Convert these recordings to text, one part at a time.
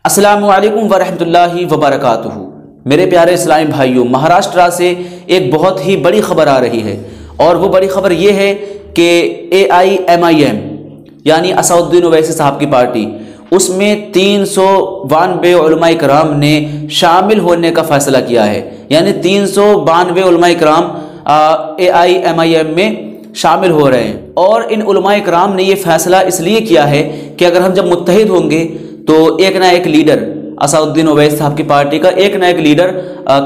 अस्सलामु अलैकुम वरहमतुल्लाहि वबरकातुहू। मेरे प्यारे इस्लामी भाइयों, महाराष्ट्र से एक बहुत ही बड़ी खबर आ रही है और वो बड़ी खबर ये है कि AIMIM यानी असदुद्दीन ओवैसी साहब की पार्टी, उसमें 392 उलमा इकराम ने शामिल होने का फ़ैसला किया है। यानी 392 उलमा इकराम AIMIM में शामिल हो रहे हैं। और इन उलमा इकराम ने ये फ़ैसला इसलिए किया है कि अगर हम जब मुत्तहिद होंगे तो एक ना एक लीडर, असदुद्दीन ओवैसी साहब की पार्टी का एक ना एक लीडर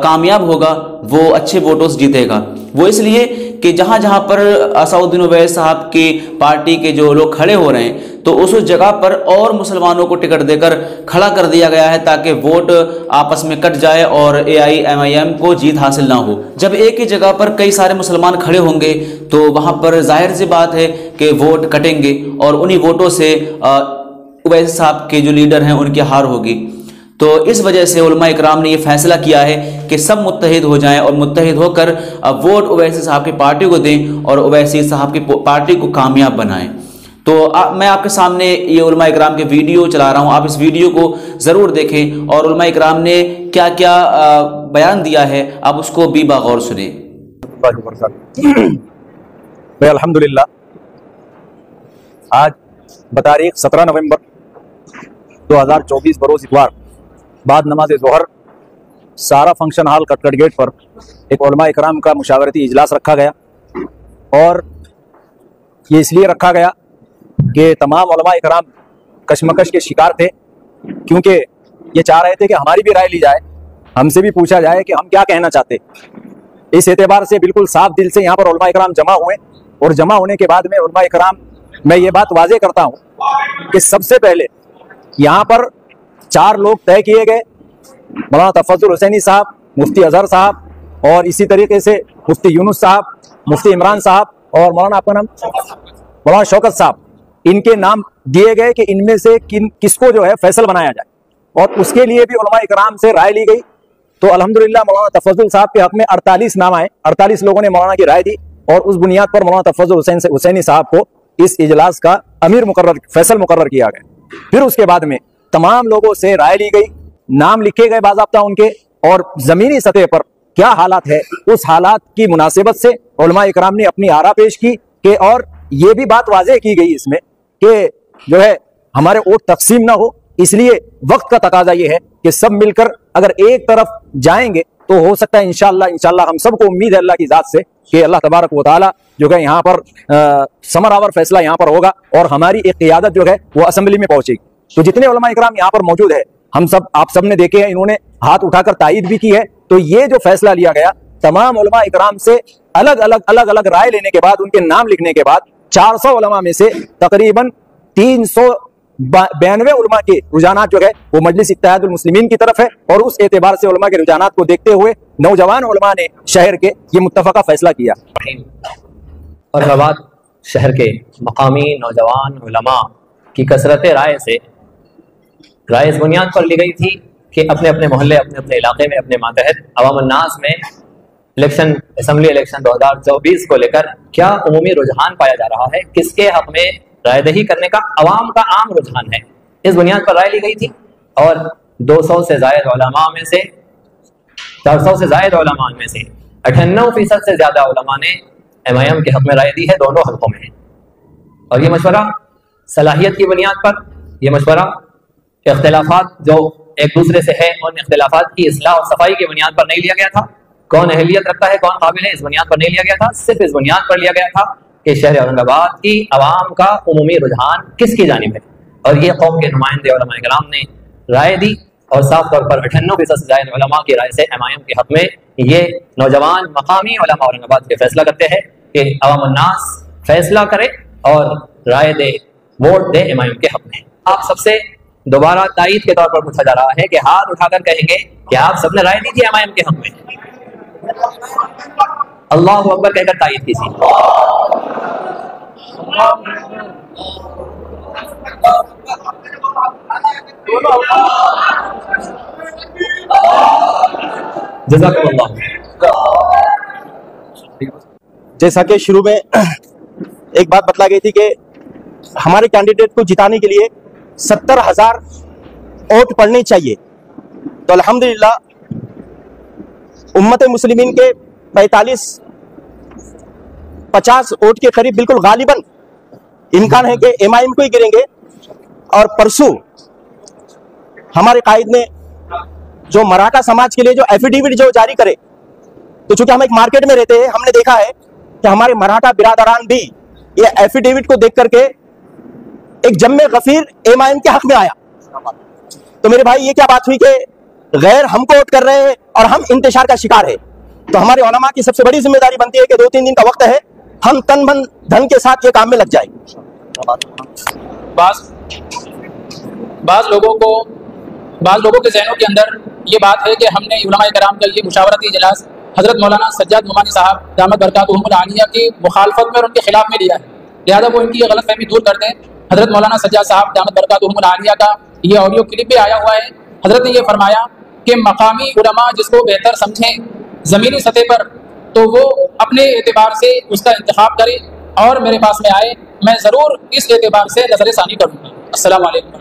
कामयाब होगा, वो अच्छे वोटों से जीतेगा। वो इसलिए कि जहाँ जहाँ पर असदुद्दीन ओवैसी साहब की पार्टी के जो लोग खड़े हो रहे हैं तो उस जगह पर और मुसलमानों को टिकट देकर खड़ा कर दिया गया है ताकि वोट आपस में कट जाए और AIMIM को जीत हासिल ना हो। जब एक ही जगह पर कई सारे मुसलमान खड़े होंगे तो वहाँ पर जाहिर सी बात है कि वोट कटेंगे और उन्हीं वोटों से ओवैसी साहब के जो लीडर हैं उनकी हार होगी। तो इस वजह से उलमा इकराम ने यह फैसला किया है कि सब मुत्तहिद हो जाएं और मुत्तहिद होकर वोट ओवैसी साहब की पार्टी को दें और ओवैसी साहब की पार्टी को कामयाब बनाएं। तो मैं आपके सामने ये उलमा इकराम के वीडियो चला रहा हूँ, आप इस वीडियो को ज़रूर देखें और उलमा इकराम ने क्या क्या बयान दिया है आप उसको भी बागौर सुने। भाई अल्हम्दुलिल्लाह, आज बतारीख 17 नवंबर 2024 बरोज़ इतवार बाद नमाज ज़ोहर सारा फंक्शन हॉल कटकट गेट पर एक उलमा इकराम का मुशावरती इजलास रखा गया। और ये इसलिए रखा गया कि तमाम उलमा इकराम कशमकश के शिकार थे, क्योंकि ये चाह रहे थे कि हमारी भी राय ली जाए, हमसे भी पूछा जाए कि हम क्या कहना चाहते। इस एतबार से बिल्कुल साफ दिल से यहाँ पर उलमा इकराम जमा हुए और जमा होने के बाद में उलमा इकराम, मैं ये बात वाज़ेह करता हूँ कि सबसे पहले यहाँ पर 4 लोग तय किए गए, मौलाना तफज्जुल हुसैनी साहब, मुफ्ती अजहर साहब और इसी तरीके से मुफ्ती यूनुस साहब, मुफ्ती इमरान साहब और मौलाना आपका नाम मौलाना शौकत साहब। इनके नाम दिए गए कि इनमें से किसको जो है फैसल बनाया जाए और उसके लिए भी उलमा इकराम से राय ली गई। तो अल्हम्दुलिल्लाह मौलाना तफज्जुल साहब के हक में 48 नाम आए, 48 लोगों ने मौलाना की राय दी और उस बुनियाद पर मौलाना तफज्जुल हुसैनी साहब को इस इजलास का अमीर फैसल मुकर्रर किया गया। फिर उसके बाद में तमाम लोगों से राय ली गई, नाम लिखे गए बाज़ाब्ता उनके, और ज़मीनी सतह पर क्या हालात है उस हालात की मुनासिबत से उलमा इकराम ने अपनी आरा पेश की कि, और ये भी बात वाज़ेह की गई इसमें कि जो है हमारे वोट तकसीम ना हो, इसलिए वक्त का तकाजा ये है कि सब मिलकर अगर एक तरफ जाएंगे तो हो सकता है इंशाअल्लाह हम सबको उम्मीद है अल्लाह की ज़ात से कि अल्लाह तबारक व तआला जो है यहाँ पर समरावर फैसला यहाँ पर होगा और हमारी एक क़ियादत जो है वो असेंबली में पहुंचेगी। तो जितने उलमा इकराम यहाँ पर मौजूद है, हम सब आप सब ने देखे हैं, इन्होंने हाथ उठाकर तायीद भी की है। तो ये जो फैसला लिया गया, तमाम उलमा इकराम से अलग अलग राय लेने के बाद, उनके नाम लिखने के बाद 400 उलमा में से तकरीबन 392 उलमा के रुझानात जो है वो मजलिस इत्तेहादुल मुस्लिमीन की तरफ है। और उस एतबार से उलमा के रुझानात को देखते हुए नौजवान उलमा ने शहर के ये मुत्तफ़क़ा फैसला किया। और रवात शहर के मकामी नौजवान उलमा की कसरत राय इस बुनियाद पर ली गई थी कि अपने अपने मोहल्ले, अपने अपने इलाके में, अपने मातहत अवाम अन्नास में इलेक्शन, असेंबली इलेक्शन 2024 को लेकर क्या उमूमी रुझान पाया जा रहा है, किसके हक में रायदही करने का अवाम का आम रुझान है, इस बुनियाद पर राय ली गई थी। और 200 से ज़ायद उलमा में से 400 से ज़ायद उलमा में से 98% से ज़्यादा उलमा ने MIM के हक में राय दी है, दोनों हलकों में। और ये मशवरा सलाहियत की बुनियाद पर, यह मशवरा इख्तिलाफात जो एक दूसरे से है उन इख्तिलाफात की इस्लाह और सफाई की बुनियाद पर नहीं लिया गया था, कौन अहलियत रखता है, कौन काबिल है, इस बुनियाद पर नहीं लिया गया था। सिर्फ इस बुनियाद पर लिया गया था कि शहर औरंगाबाद की आवाम का उमूमी रुझान किसकी जानिब है। और ये कौम के नुमाइंदे उलमा इकराम ने राय दी और साफ तौर पर 98% से ज़ायद उलमा की राय से MIM के हक में ये नौजवान मकामी उलमा औरंगाबाद के फैसला करते हैं कि अवाम अन्नास फैसला करे और राय दे, वोट दे MIM के हक में। आप सबसे दोबारा तायीद के तौर पर पूछा जा रहा है कि हाथ उठाकर कहेंगे कि आप सबने राय दी थी MIM के हक में। अल्लाहु अकबर कहकर तायीद कीजिए। जैसा कि शुरू में एक बात बतला गई थी कि हमारे कैंडिडेट को जिताने के लिए 70,000 ओट पड़नी चाहिए। तो अल्हम्दुलिल्लाह उम्मत मुस्लिमीन के 45-50 वोट के करीब बिल्कुल गालिबन इम्कान है कि एमआईएम को ही गिरेंगे। और परसों हमारे कायद ने जो मराठा समाज के लिए जो एफिडेविट जो जारी करे, तो चूंकि हम एक मार्केट में रहते हैं, हमने देखा है कि हमारे मराठा बिरादरान भी ये एफिडेविट को देख करके एक जम्मे गफीर एमआईएम के हक में आया। तो मेरे भाई ये क्या बात हुई कि गैर हमको वोट कर रहे हैं और हम इंतशार का शिकार है। तो हमारे उलमा की सबसे बड़ी जिम्मेदारी बनती है कि 2-3 दिन का वक्त है, हम तन मन धन के साथ ये काम में लग जाए। बाज़ लोगों के जहनों के अंदर ये बात है कि हमने उलमा कराम का ये मुशावरती इजलास हज़रत मौलाना सज्जाद नुमानी साहब दामत बरकातुहुमुल आलिया की मुखालफत में और उनके खिलाफ में लिया है, लिहाजा वो इनकी गलत फहमी दूर करते हैं। हज़रत मौलाना सज्जाद साहब दामत बरकातुहुमुल आलिया का ये ऑडियो क्लिप भी आया हुआ है। हज़रत ने ये फरमाया कि मकामी उलमा जिसको बेहतर समझें ज़मीनी सतह पर, तो वो अपने एतबार से उसका इंतखाब करे और मेरे पास में आए, मैं ज़रूर इस एतबार से नज़र सानी करूँगा। अस्सलाम वालेकुम।